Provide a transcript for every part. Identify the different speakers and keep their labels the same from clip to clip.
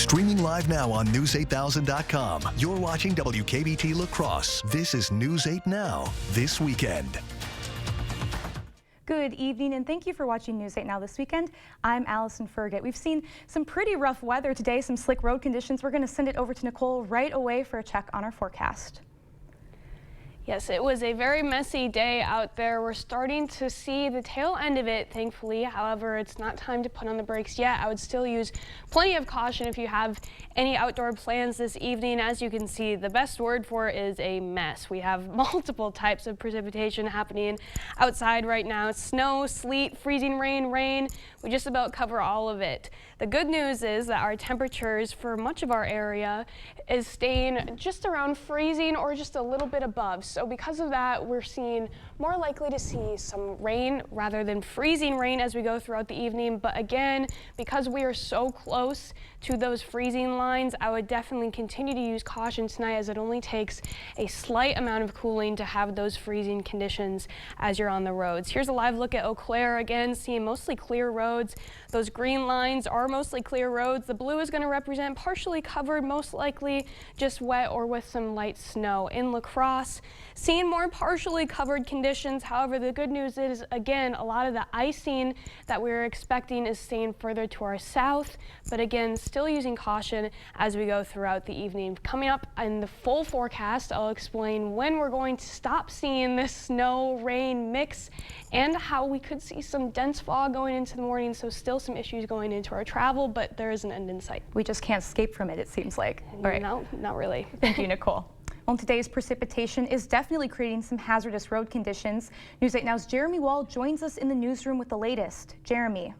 Speaker 1: Streaming live now on News8000.com. You're watching WKBT La Crosse. This is News 8 Now, this weekend.
Speaker 2: Good evening and thank you for watching News 8 Now this weekend. I'm Allison Ferget. We've seen some pretty rough weather today, some slick road conditions. We're going to send it over to Nicole right away for a check on our forecast.
Speaker 3: Yes, it was a very messy day out there. We're starting to see the tail end of it, thankfully. However, it's not time to put on the brakes yet. I would still use plenty of caution if you have any outdoor plans this evening. As you can see, the best word for it is a mess. We have multiple types of precipitation happening outside right now. Snow, sleet, freezing rain, rain. We just about cover all of it. The good news is that our temperatures for much of our area is staying just around freezing or just a little bit above. So because of that, we're seeing more likely to see some rain rather than freezing rain as we go throughout the evening. But again, because we are so close to those freezing lines, I would definitely continue to use caution tonight, as it only takes a slight amount of cooling to have those freezing conditions as you're on the roads. Here's a live look at Eau Claire again, seeing mostly clear roads. Those green lines are mostly clear roads. The blue is going to represent partially covered, most likely just wet or with some light snow. In La Crosse, seeing more partially covered conditions. However, the good news is, again, a lot of the icing that we were expecting is staying further to our south, but again, still using caution as we go throughout the evening. Coming up in the full forecast, I'll explain when we're going to stop seeing this snow rain mix and how we could see some dense fog going into the morning. So still some issues going into our travel, but there is an end in sight.
Speaker 2: We just can't escape from it, it seems like. All right.
Speaker 3: No, not really.
Speaker 2: Thank you, Nicole. Well, today's precipitation is definitely creating some hazardous road conditions. News 8 Now's Jeremy Wall joins us in the newsroom with the latest. Jeremy.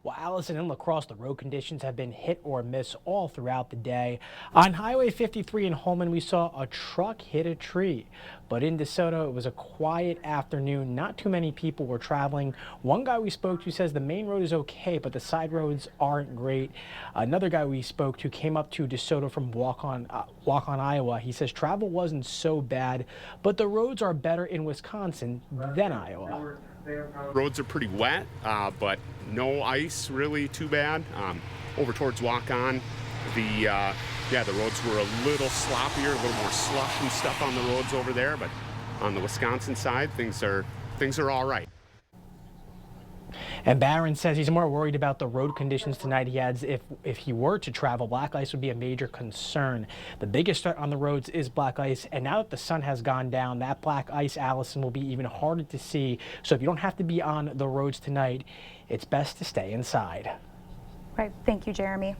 Speaker 4: Well, Allison, in La Crosse, the road conditions have been hit or miss all throughout the day. On Highway 53 in Holmen, we saw a truck hit a tree. But in DeSoto, it was a quiet afternoon. Not too many people were traveling. One guy we spoke to says the main road is okay, but the side roads aren't great. Another guy we spoke to came up to DeSoto from Walk-On, Iowa. He says travel wasn't so bad, but the roads are better in Wisconsin than Iowa.
Speaker 5: Roads are pretty wet, but no ice really too bad. Over towards Walk-On, the roads were a little sloppier, a little more slush and stuff on the roads over there, but on the Wisconsin side, things are all right.
Speaker 4: And Barron says he's more worried about the road conditions tonight. He adds if he were to travel, black ice would be a major concern. The biggest threat on the roads is black ice, and now that the sun has gone down, that black ice, Allison, will be even harder to see. So if you don't have to be on the roads tonight, it's best to stay inside.
Speaker 2: Right. Thank you, Jeremy.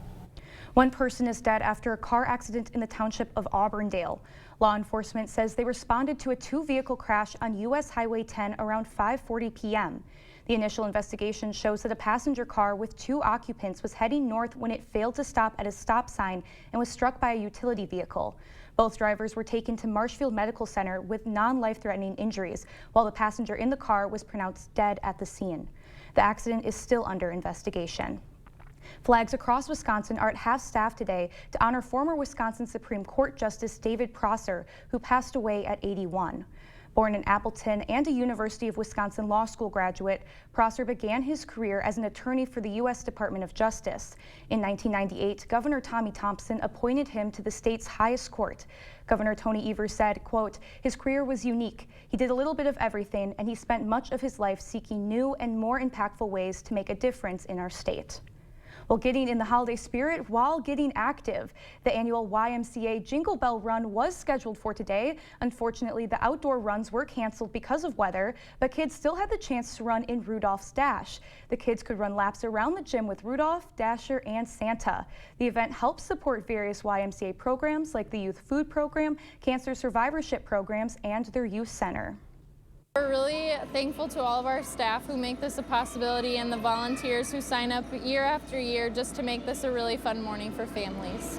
Speaker 2: One person is dead after a car accident in the township of Auburndale. Law enforcement says they responded to a two-vehicle crash on U.S. Highway 10 around 5:40 p.m. The initial investigation shows that a passenger car with two occupants was heading north when it failed to stop at a stop sign and was struck by a utility vehicle. Both drivers were taken to Marshfield Medical Center with non-life-threatening injuries, while the passenger in the car was pronounced dead at the scene. The accident is still under investigation. Flags across Wisconsin are at half-staff today to honor former Wisconsin Supreme Court Justice David Prosser, who passed away at 81. Born in Appleton and a University of Wisconsin Law School graduate, Prosser began his career as an attorney for the U.S. Department of Justice. In 1998, Governor Tommy Thompson appointed him to the state's highest court. Governor Tony Evers said, quote, "His career was unique. He did a little bit of everything, and he spent much of his life seeking new and more impactful ways to make a difference in our state." Well, getting in the holiday spirit while getting active. The annual YMCA Jingle Bell Run was scheduled for today. Unfortunately, the outdoor runs were canceled because of weather, but kids still had the chance to run in Rudolph's Dash. The kids could run laps around the gym with Rudolph, Dasher, and Santa. The event helps support various YMCA programs like the Youth Food Program, Cancer Survivorship Programs, and their Youth Center.
Speaker 6: We're really thankful to all of our staff who make this a possibility and the volunteers who sign up year after year just to make this a really fun morning for families.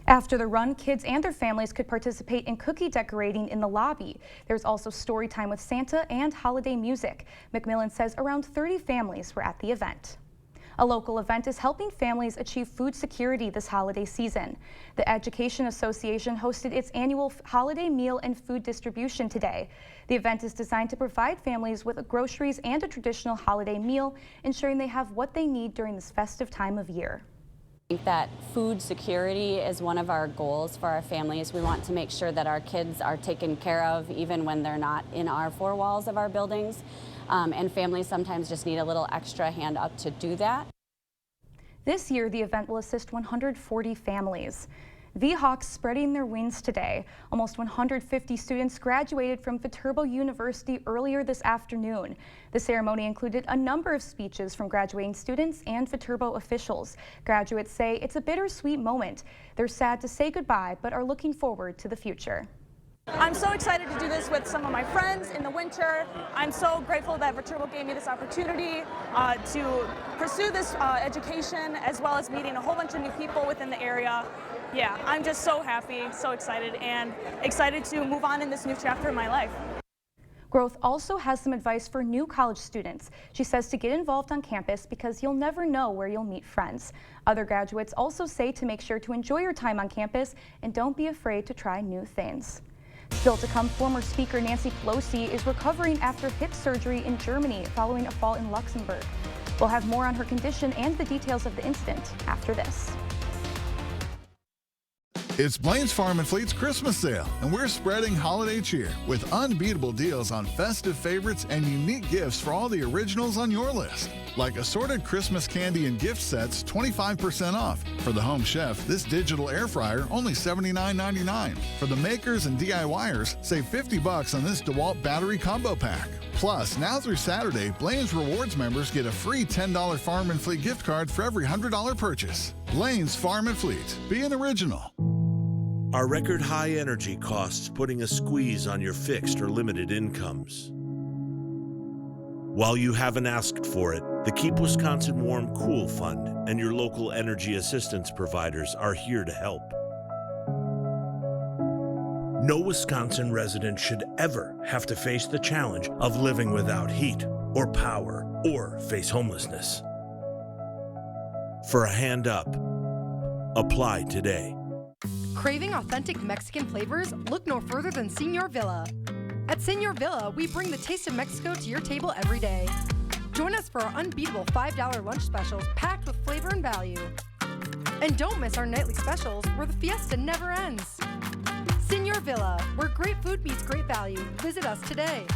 Speaker 2: After the run, kids and their families could participate in cookie decorating in the lobby. There's also story time with Santa and holiday music. McMillan says around 30 families were at the event. A local event is helping families achieve food security this holiday season. The Education Association hosted its annual holiday meal and food distribution today. The event is designed to provide families with groceries and a traditional holiday meal, ensuring they have what they need during this festive time of year.
Speaker 7: I think that food security is one of our goals for our families. We want to make sure that our kids are taken care of even when they're not in our four walls of our buildings. And families sometimes just need a little extra hand up to do that.
Speaker 2: This year, the event will assist 140 families. V-Hawks spreading their wings today. Almost 150 students graduated from Viterbo University earlier this afternoon. The ceremony included a number of speeches from graduating students and Viterbo officials. Graduates say it's a bittersweet moment. They're sad to say goodbye, but are looking forward to the future.
Speaker 8: I'm so excited to do this with some of my friends in the winter. I'm so grateful that Viterbo gave me this opportunity to pursue this education, as well as meeting a whole bunch of new people within the area. Yeah, I'm just so happy, so excited, and excited to move on in this new chapter in my life.
Speaker 2: Growth also has some advice for new college students. She says to get involved on campus because you'll never know where you'll meet friends. Other graduates also say to make sure to enjoy your time on campus and don't be afraid to try new things. Still to come, former Speaker Nancy Pelosi is recovering after hip surgery in Germany following a fall in Luxembourg. We'll have more on her condition and the details of the incident after this.
Speaker 9: It's Blaine's Farm and Fleet's Christmas sale, and we're spreading holiday cheer with unbeatable deals on festive favorites and unique gifts for all the originals on your list. Like assorted Christmas candy and gift sets, 25% off. For the home chef, this digital air fryer, only $79.99. For the makers and DIYers, save $50 on this DeWalt battery combo pack. Plus, now through Saturday, Blaine's Rewards members get a free $10 Farm and Fleet gift card for every $100 purchase. Blaine's Farm and Fleet. Be an original.
Speaker 10: Are record high energy costs putting a squeeze on your fixed or limited incomes? While you haven't asked for it, the Keep Wisconsin Warm Cool Fund and your local energy assistance providers are here to help. No Wisconsin resident should ever have to face the challenge of living without heat or power or face homelessness. For a hand up, apply today.
Speaker 11: Craving authentic Mexican flavors? Look no further than Señor Villa. At Señor Villa, we bring the taste of Mexico to your table every day. Join us for our unbeatable $5 lunch specials packed with flavor and value. And don't miss our nightly specials where the fiesta never ends. Señor Villa, where great food meets great value. Visit us today.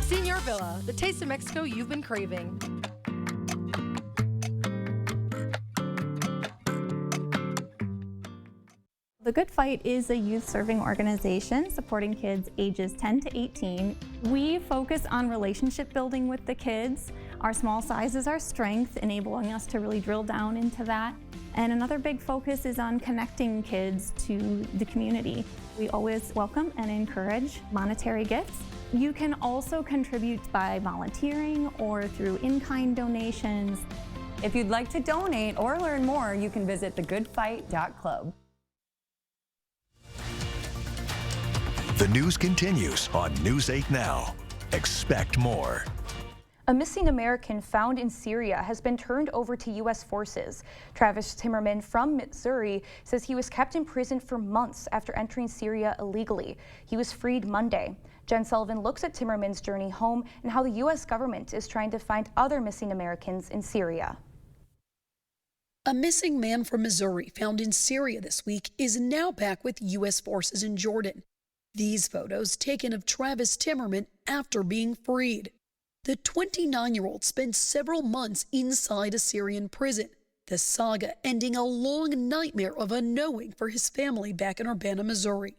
Speaker 11: Señor Villa, the taste of Mexico you've been craving.
Speaker 12: The Good Fight is a youth-serving organization supporting kids ages 10 to 18. We focus on relationship building with the kids. Our small size is our strength, enabling us to really drill down into that. And another big focus is on connecting kids to the community. We always welcome and encourage monetary gifts. You can also contribute by volunteering or through in-kind donations.
Speaker 13: If you'd like to donate or learn more, you can visit thegoodfight.club.
Speaker 1: The news continues on News 8 Now. Expect more.
Speaker 2: A missing American found in Syria has been turned over to U.S. forces. Travis Timmerman from Missouri says he was kept in prison for months after entering Syria illegally. He was freed Monday. Jen Sullivan looks at Timmerman's journey home and how the U.S. government is trying to find other missing Americans in Syria.
Speaker 14: A missing man from Missouri found in Syria this week is now back with U.S. forces in Jordan. These photos taken of Travis Timmerman after being freed. The 29-year-old spent several months inside a Syrian prison, the saga ending a long nightmare of unknowing for his family back in Urbana, Missouri.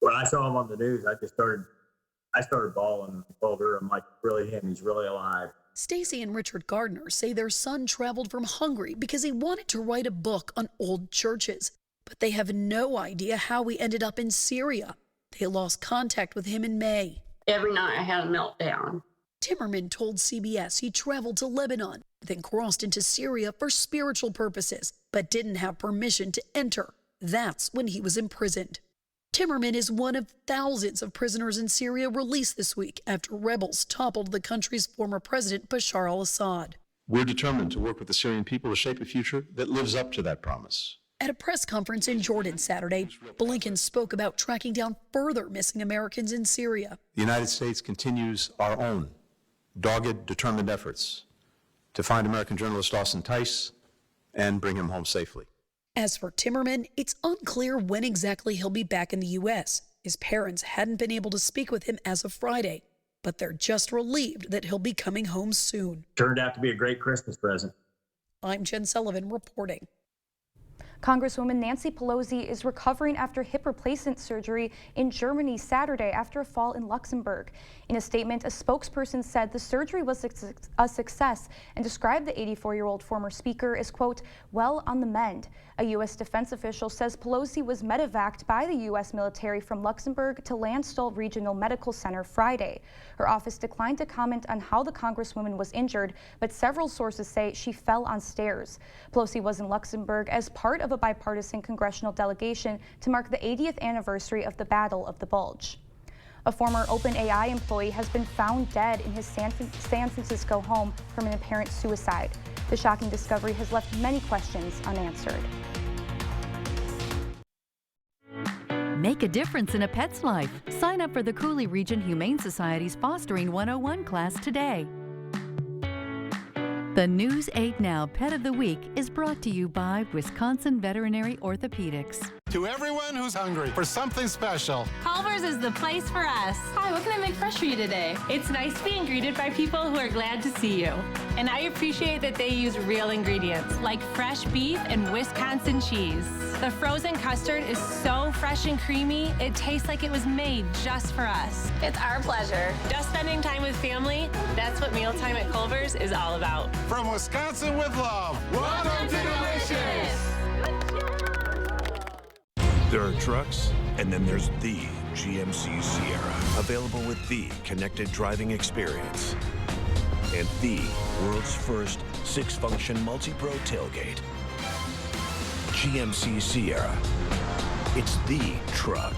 Speaker 15: When I saw him on the news, I started bawling. I told her, I'm like, really him, he's really alive.
Speaker 14: Stacy and Richard Gardner say their son traveled from Hungary because he wanted to write a book on old churches, but they have no idea how he ended up in Syria. They lost contact with him in May.
Speaker 16: Every night I had a meltdown.
Speaker 14: Timmerman told CBS he traveled to Lebanon, then crossed into Syria for spiritual purposes, but didn't have permission to enter. That's when he was imprisoned. Timmerman is one of thousands of prisoners in Syria released this week after rebels toppled the country's former president, Bashar al-Assad.
Speaker 17: We're determined to work with the Syrian people to shape a future that lives up to that promise.
Speaker 14: At a press conference in Jordan Saturday, Blinken spoke about tracking down further missing Americans in Syria.
Speaker 17: The United States continues our own dogged, determined efforts to find American journalist Austin Tice and bring him home safely.
Speaker 14: As for Timmerman, it's unclear when exactly he'll be back in the U.S. His parents hadn't been able to speak with him as of Friday, but they're just relieved that he'll be coming home soon.
Speaker 15: Turned out to be a great Christmas present.
Speaker 14: I'm Jen Sullivan reporting.
Speaker 2: Congresswoman Nancy Pelosi is recovering after hip replacement surgery in Germany Saturday after a fall in Luxembourg. In a statement, a spokesperson said the surgery was a success and described the 84-year-old former speaker as, quote, well on the mend. A U.S. defense official says Pelosi was medevaced by the U.S. military from Luxembourg to Landstuhl Regional Medical Center Friday. Her office declined to comment on how the Congresswoman was injured, but several sources say she fell on stairs. Pelosi was in Luxembourg as part of a bipartisan congressional delegation to mark the 80th anniversary of the Battle of the Bulge. A former OpenAI employee has been found dead in his San Francisco home from an apparent suicide. The shocking discovery has left many questions unanswered.
Speaker 18: Make a difference in a pet's life. Sign up for the Cooley Region Humane Society's Fostering 101 class today. The News 8 Now Pet of the Week is brought to you by Wisconsin Veterinary Orthopedics.
Speaker 19: To everyone who's hungry for something special,
Speaker 20: Culver's is the place for us. Hi, what can I make fresh for you today? It's nice being greeted by people who are glad to see you. And I appreciate that they use real ingredients, like fresh beef and Wisconsin cheese. The frozen custard is so fresh and creamy, it tastes like it was made just for us. It's our pleasure. Just spending time with family, that's what mealtime at Culver's is all about.
Speaker 19: from Wisconsin with love, welcome to Delicious!
Speaker 10: There are trucks, and then there's the GMC Sierra. Available with the connected driving experience and the world's first 6-function multi-pro tailgate. GMC Sierra. It's the truck.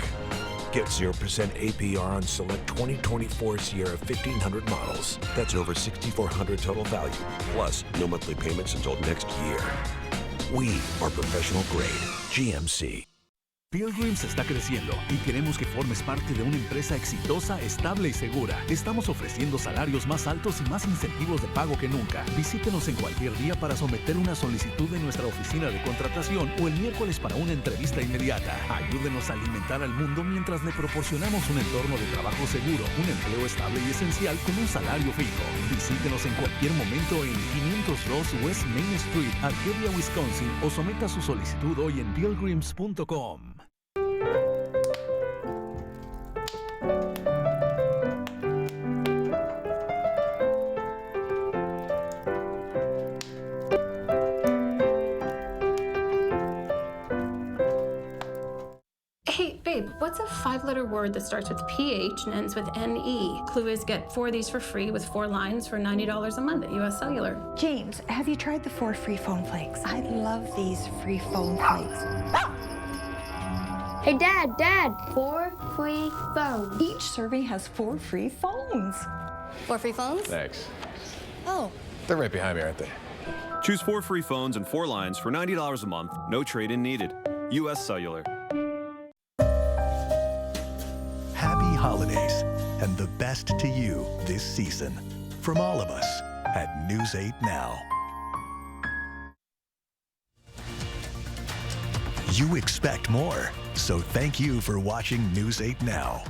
Speaker 10: Get 0% APR on select 2024 Sierra 1500 models. That's over $6,400 total value, plus no monthly payments until next year. We are professional grade. GMC.
Speaker 21: Pilgrims está creciendo y queremos que formes parte de una empresa exitosa, estable y segura. Estamos ofreciendo salarios más altos y más incentivos de pago que nunca. Visítenos en cualquier día para someter una solicitud en nuestra oficina de contratación o el miércoles para una entrevista inmediata. Ayúdenos a alimentar al mundo mientras le proporcionamos un entorno de trabajo seguro, un empleo estable y esencial con un salario fijo. Visítenos en cualquier momento en 502 West Main Street, Arcadia, Wisconsin, o someta su solicitud hoy en pilgrims.com.
Speaker 22: Hey, babe, what's a 5-letter word that starts with PH and ends with NE? Clue is get 4 of these for free with 4 lines for $90 a month at US Cellular.
Speaker 23: James, have you tried the 4 free phone flakes? I love these free phone flakes.
Speaker 24: Hey, Dad, 4 free phones.
Speaker 23: Each survey has 4 free phones.
Speaker 24: 4 free phones?
Speaker 25: Thanks.
Speaker 24: Oh.
Speaker 25: They're right behind me, aren't they?
Speaker 26: Choose 4 free phones and 4 lines for $90 a month. No trade-in needed. US Cellular.
Speaker 1: Happy holidays and the best to you this season from all of us at News 8 Now. You expect more, so thank you for watching News 8 Now.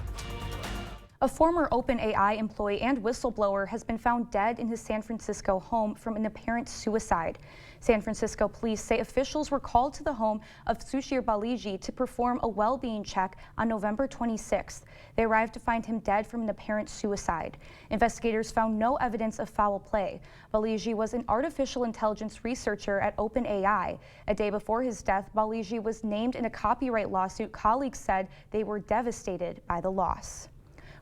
Speaker 2: A former OpenAI employee and whistleblower has been found dead in his San Francisco home from an apparent suicide. San Francisco police say officials were called to the home of Sushir Baliji to perform a well-being check on November 26th. They arrived to find him dead from an apparent suicide. Investigators found no evidence of foul play. Baliji was an artificial intelligence researcher at OpenAI. A day before his death, Baliji was named in a copyright lawsuit. Colleagues said they were devastated by the loss.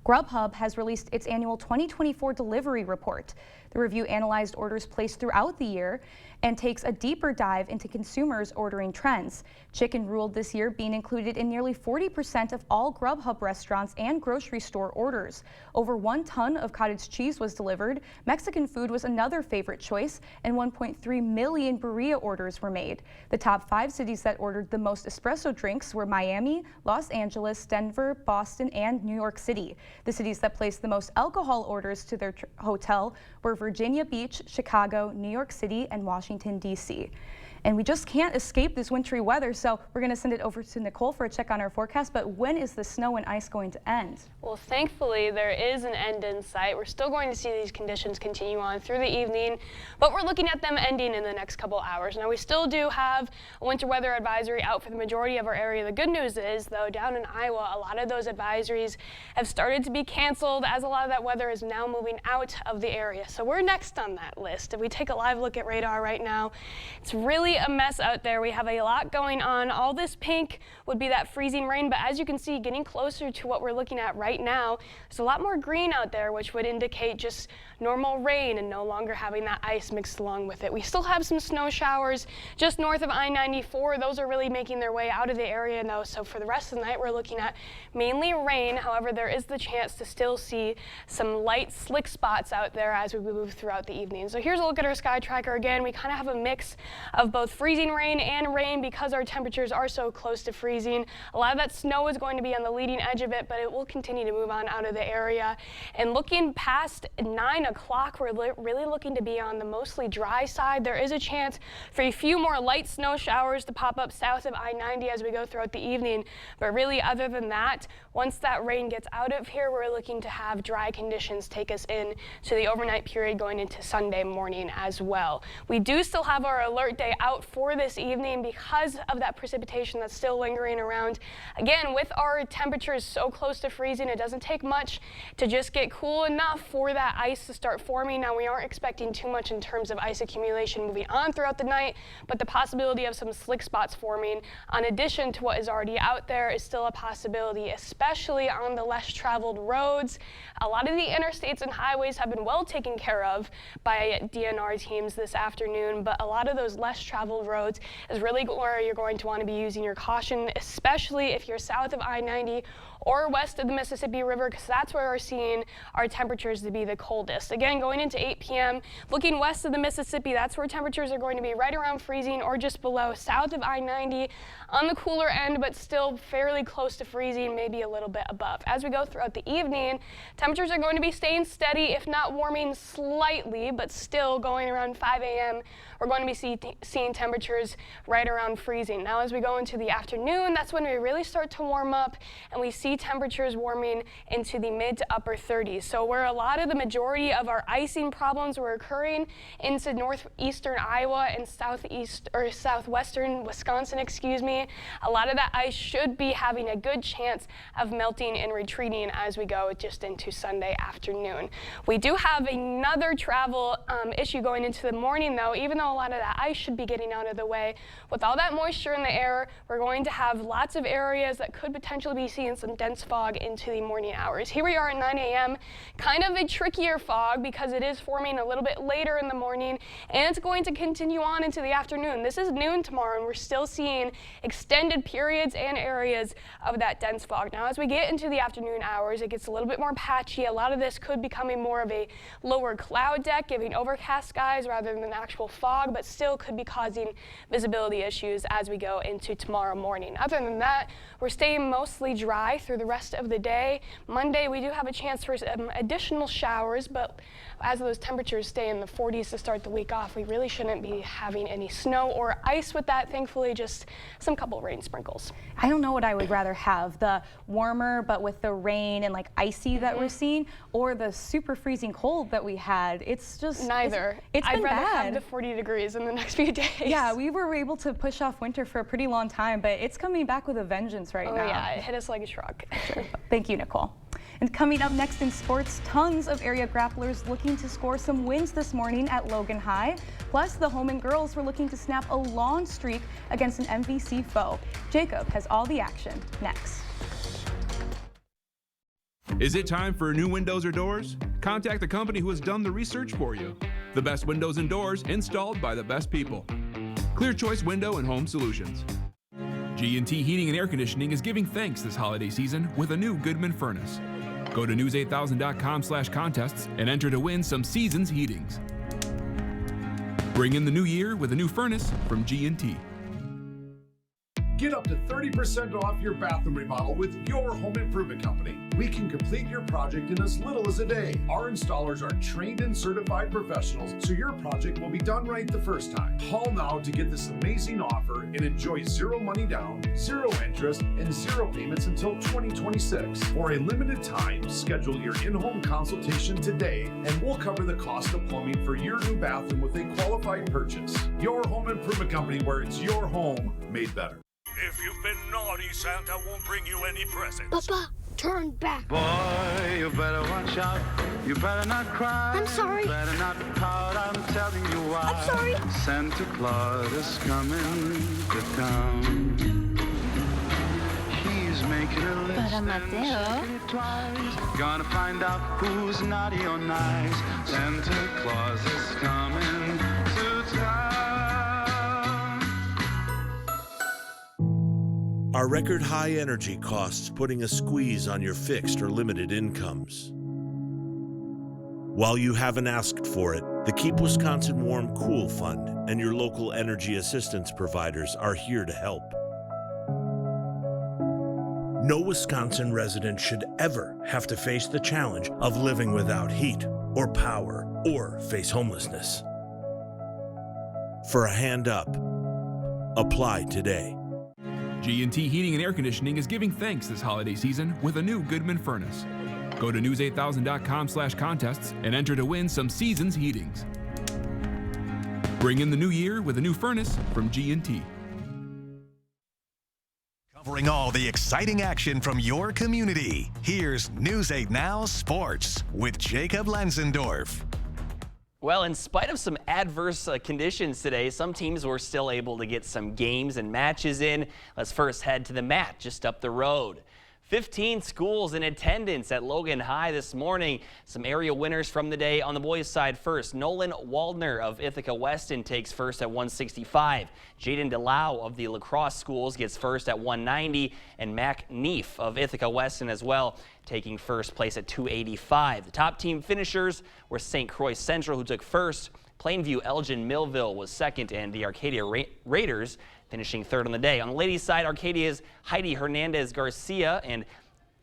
Speaker 2: Grubhub has released its annual 2024 delivery report. The review analyzed orders placed throughout the year and takes a deeper dive into consumers' ordering trends. Chicken ruled this year, being included in nearly 40% of all Grubhub restaurants and grocery store orders. Over 1 ton of cottage cheese was delivered. Mexican food was another favorite choice, and 1.3 million burrito orders were made. The top 5 cities that ordered the most espresso drinks were Miami, Los Angeles, Denver, Boston, and New York City. The cities that placed the most alcohol orders to their hotel were Virginia Beach, Chicago, New York City, and Washington, D.C. And we just can't escape this wintry weather, so we're going to send it over to Nicole for a check on our forecast. But when is the snow and ice going to end?
Speaker 3: Well, thankfully, there is an end in sight. We're still going to see these conditions continue on through the evening, but we're looking at them ending in the next couple hours. Now, we still do have a winter weather advisory out for the majority of our area. The good news is, though, down in Iowa, a lot of those advisories have started to be canceled as a lot of that weather is now moving out of the area. So we're next on that list. If we take a live look at radar right now, it's really a mess out there. We have a lot going on. All this pink would be that freezing rain, but as you can see, getting closer to what we're looking at right now, there's a lot more green out there, which would indicate just normal rain and no longer having that ice mixed along with it. We still have some snow showers just north of I-94. Those are really making their way out of the area now, so for the rest of the night, we're looking at mainly rain. However, there is the chance to still see some light slick spots out there as we move throughout the evening. So here's a look at our sky tracker again. We kind of have a mix of both freezing rain and rain because our temperatures are so close to freezing. A lot of that snow is going to be on the leading edge of it, but it will continue to move on out of the area. And looking past 9 o'clock, we're really looking to be on the mostly dry side. There is a chance for a few more light snow showers to pop up south of I-90 as we go throughout the evening. But really, other than that, once that rain gets out of here, we're looking to have dry conditions take us in to the overnight period going into Sunday morning as well. We do still have our alert day out for this evening because of that precipitation that's still lingering around. Again, with our temperatures so close to freezing, it doesn't take much to just get cool enough for that ice to start forming. Now, we aren't expecting too much in terms of ice accumulation moving on throughout the night, but the possibility of some slick spots forming, in addition to what is already out there, is still a possibility, especially on the less traveled roads. A lot of the interstates and highways have been well taken care of by DNR teams this afternoon, but a lot of those less traveled roads is really where you're going to want to be using your caution, especially if you're south of I-90 or west of the Mississippi River, because that's where we're seeing our temperatures to be the coldest. Again, going into 8 p.m., looking west of the Mississippi, that's where temperatures are going to be right around freezing or just below. South of I-90 on the cooler end, but still fairly close to freezing, maybe a little bit above. As we go throughout the evening, temperatures are going to be staying steady, if not warming slightly, but still going around 5 a.m. We're going to be seeing temperatures right around freezing. Now, as we go into the afternoon, that's when we really start to warm up and we see temperatures warming into the mid to upper 30s. So where a lot of the majority of our icing problems were occurring into northeastern Iowa and southwestern Wisconsin, a lot of that ice should be having a good chance of melting and retreating as we go just into Sunday afternoon. We do have another travel issue going into the morning, though. Even though a lot of that ice should be getting out of the way, with all that moisture in the air, we're going to have lots of areas that could potentially be seeing some dense fog into the morning hours. Here we are at 9 a.m., kind of a trickier fog because it is forming a little bit later in the morning, and it's going to continue on into the afternoon. This is noon tomorrow, and we're still seeing extended periods and areas of that dense fog. Now, as we get into the afternoon hours, it gets a little bit more patchy. A lot of this could be becoming more of a lower cloud deck, giving overcast skies rather than actual fog, but still could be causing visibility issues as we go into tomorrow morning. Other than that, we're staying mostly dry through the rest of the day. Monday, we do have a chance for some additional showers, but as those temperatures stay in the 40s to start the week off, we really shouldn't be having any snow or ice with that. Thankfully, just some couple rain sprinkles.
Speaker 2: I don't know what I would rather have, the warmer but with the rain and like icy that we're seeing, or the super freezing cold that we had. It's just
Speaker 3: neither.
Speaker 2: I'd
Speaker 3: rather have the 40 degrees in the next few days.
Speaker 2: Yeah, we were able to push off winter for a pretty long time, but it's coming back with a vengeance right now.
Speaker 3: Oh yeah, it hit us like a truck.
Speaker 2: Sure. Thank you, Nicole. And coming up next in sports, tons of area grapplers looking to score some wins this morning at Logan High. Plus, the Holman girls were looking to snap a long streak against an MVC foe. Jacob has all the action next.
Speaker 4: Is it time for new windows or doors? Contact the company who has done the research for you. The best windows and doors installed by the best people. Clear Choice Window and Home Solutions. G&T Heating and Air Conditioning is giving thanks this holiday season with a new Goodman furnace. Go to news8000.com/contests and enter to win some Seasons heatings. Bring in the new year with a new furnace from G&T.
Speaker 5: Get up to 30% off your bathroom remodel with your home improvement company. We can complete your project in as little as a day. Our installers are trained and certified professionals, so your project will be done right the first time. Call now to get this amazing offer and enjoy zero money down, zero interest, and zero payments until 2026. For a limited time, schedule your in-home consultation today, and we'll cover the cost of plumbing for your new bathroom with a qualified purchase. Your home improvement company, where it's your home made better.
Speaker 10: If you've been naughty, Santa won't bring you any presents.
Speaker 24: Papa, turn back.
Speaker 19: Boy, you better watch out. You better not cry.
Speaker 24: I'm sorry.
Speaker 19: You better not pout. I'm telling you why.
Speaker 24: I'm sorry.
Speaker 19: Santa Claus is coming to town. He's making a list
Speaker 24: Para
Speaker 19: and
Speaker 24: Mateo.
Speaker 19: checking it twice. Gonna find out who's naughty or nice. Santa Claus is coming to town.
Speaker 6: Are record high energy costs putting a squeeze on your fixed or limited incomes? While you haven't asked for it, the Keep Wisconsin Warm Cool Fund and your local energy assistance providers are here to help. No Wisconsin resident should ever have to face the challenge of living without heat or power or face homelessness. For a hand up, apply today.
Speaker 4: G&T Heating and Air Conditioning is giving thanks this holiday season with a new Goodman furnace. Go to news8000.com/contests and enter to win some Seasons heatings. Bring in the new year with a new furnace from G&T.
Speaker 1: Covering all the exciting action from your community, here's News 8 Now Sports with Jacob Lenzendorf.
Speaker 7: Well, in spite of some adverse conditions today, some teams were still able to get some games and matches in. Let's first head to the mat just up the road. 15 schools in attendance at Logan High this morning. Some area winners from the day on the boys' side first. Nolan Waldner of Ithaca Weston takes first at 165. Jaden DeLau of the lacrosse schools gets first at 190. And Mac Neef of Ithaca Weston as well, taking first place at 285. The top team finishers were St. Croix Central, who took first. Plainview Elgin Millville was second, and the Arcadia Raiders finishing third on the day. On the ladies' side, Arcadia's Heidi Hernandez Garcia and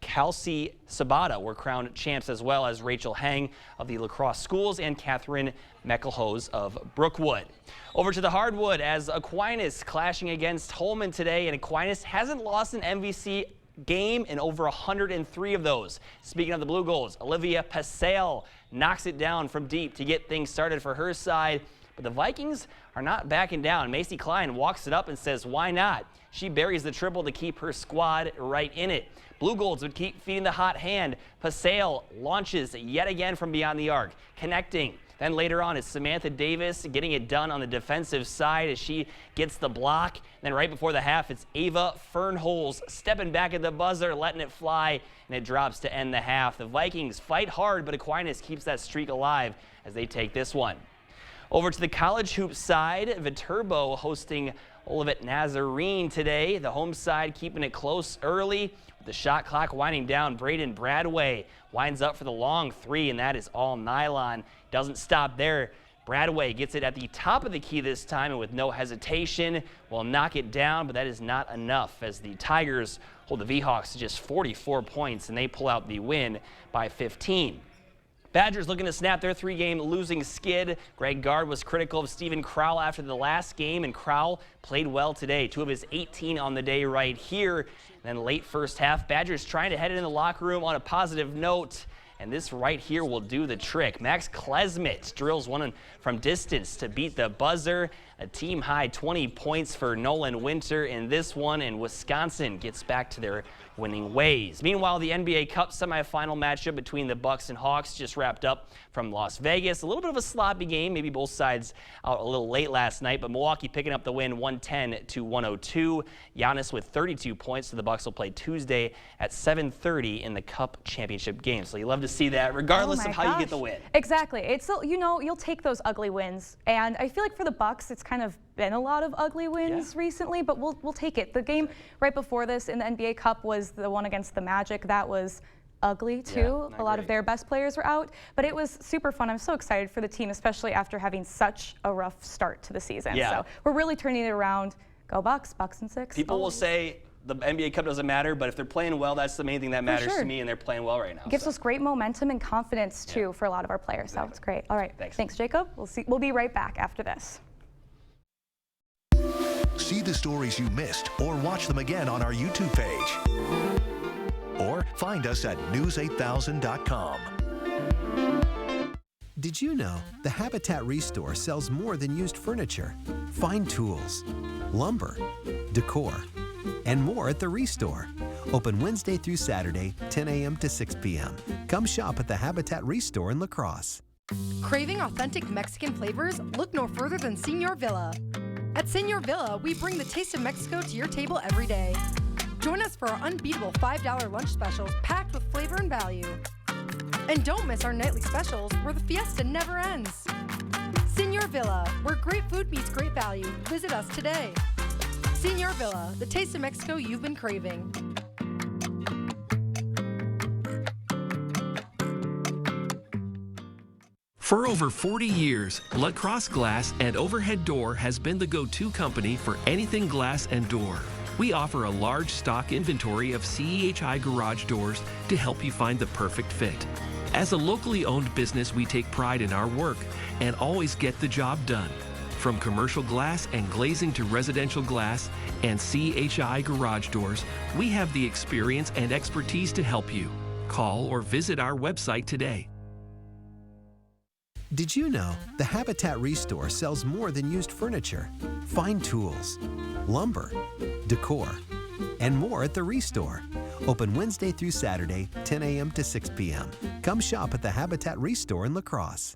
Speaker 7: Kelsey Sabata were crowned champs, as well as Rachel Hang of the lacrosse schools and Catherine Meckelhose of Brookwood. Over to the hardwood as Aquinas clashing against Holman today, and Aquinas hasn't lost an MVC game in over 103 of those. Speaking of the Blue Goals, Olivia Pasale knocks it down from deep to get things started for her side. But the Vikings are not backing down. Macy Klein walks it up and says, why not? She buries the triple to keep her squad right in it. Blue Golds would keep feeding the hot hand. Pasale launches yet again from beyond the arc, connecting. Then later on is Samantha Davis getting it done on the defensive side as she gets the block. Then right before the half, it's Ava Fernholz stepping back at the buzzer, letting it fly, and it drops to end the half. The Vikings fight hard, but Aquinas keeps that streak alive as they take this one. Over to the college hoops side, Viterbo hosting Olivet Nazarene today. The home side keeping it close early. With the shot clock winding down, Braden Bradway winds up for the long three, and that is all nylon. Doesn't stop there. Bradway gets it at the top of the key this time, and with no hesitation will knock it down, but that is not enough as the Tigers hold the V-Hawks to just 44 points, and they pull out the win by 15. Badgers looking to snap their three-game losing skid. Greg Gard was critical of Stephen Crowell after the last game, and Crowell played well today. 2 of his 18 on the day right here. And then late first half, Badgers trying to head in the locker room on a positive note. And this right here will do the trick. Max Klesmit drills one from distance to beat the buzzer. A team high 20 points for Nolan Winter in this one, and Wisconsin gets back to their winning ways. Meanwhile, the NBA Cup semifinal matchup between the Bucks and Hawks just wrapped up from Las Vegas. A little bit of a sloppy game, maybe both sides out a little late last night, but Milwaukee picking up the win 110-102. Giannis with 32 points, so the Bucks will play Tuesday at 7:30 in the Cup championship game. So you love to see that, regardless of how you get the win.
Speaker 2: Exactly. It's still, you know, you'll take those ugly wins, and I feel like for the Bucks, it's kind of been a lot of ugly wins recently, but we'll take it. The game right before this in the NBA Cup was the one against the Magic. That was ugly too. A lot of their best players were out, but it was super fun. I'm so excited for the team, especially after having such a rough start to the season. So we're really turning it around. Go Bucks, Bucks in 6.
Speaker 7: People will say the NBA Cup doesn't matter, but if they're playing well, that's the main thing that matters to me, and they're playing well right now.
Speaker 2: It gives us great momentum and confidence too for a lot of our players. Exactly. So it's great. All right, thanks, Jacob. We'll be right back after this.
Speaker 1: See the stories you missed or watch them again on our YouTube page. Or find us at news8000.com.
Speaker 8: Did you know the Habitat Restore sells more than used furniture, fine tools, lumber, decor, and more at the Restore. Open Wednesday through Saturday, 10 a.m. to 6 p.m. Come shop at the Habitat Restore in La Crosse.
Speaker 9: Craving authentic Mexican flavors? Look no further than Señor Villa. At Señor Villa, we bring the taste of Mexico to your table every day. Join us for our unbeatable $5 lunch specials packed with flavor and value. And don't miss our nightly specials where the fiesta never ends. Señor Villa, where great food meets great value. Visit us today. Señor Villa, the taste of Mexico you've been craving.
Speaker 11: For over 40 years, La Crosse Glass and Overhead Door has been the go-to company for anything glass and door. We offer a large stock inventory of CEHI garage doors to help you find the perfect fit. As a locally owned business, we take pride in our work and always get the job done. From commercial glass and glazing to residential glass and CEHI garage doors, we have the experience and expertise to help you. Call or visit our website today.
Speaker 8: Did you know the Habitat Restore sells more than used furniture, fine tools, lumber, decor, and more at the Restore. Open Wednesday through Saturday, 10 a.m. to 6 p.m. Come shop at the Habitat Restore in La Crosse.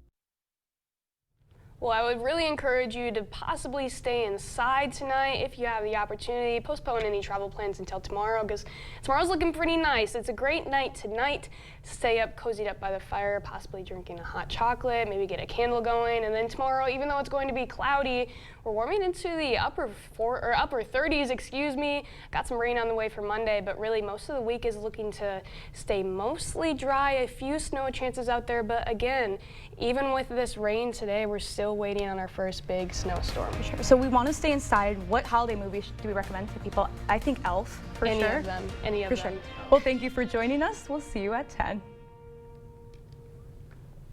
Speaker 3: Well, I would really encourage you to possibly stay inside tonight if you have the opportunity. Postpone any travel plans until tomorrow because tomorrow's looking pretty nice. It's a great night tonight to stay up, cozied up by the fire, possibly drinking a hot chocolate, maybe get a candle going. And then tomorrow, even though it's going to be cloudy, we're warming into the upper 30s, excuse me. Got some rain on the way for Monday, but really most of the week is looking to stay mostly dry. A few snow chances out there, but again, even with this rain today, we're still waiting on our first big snowstorm.
Speaker 2: Sure. So we want to stay inside. What holiday movie do we recommend for people? I think Elf, for sure.
Speaker 3: Any of them.
Speaker 2: Sure. Well, thank you for joining us. We'll see you at 10.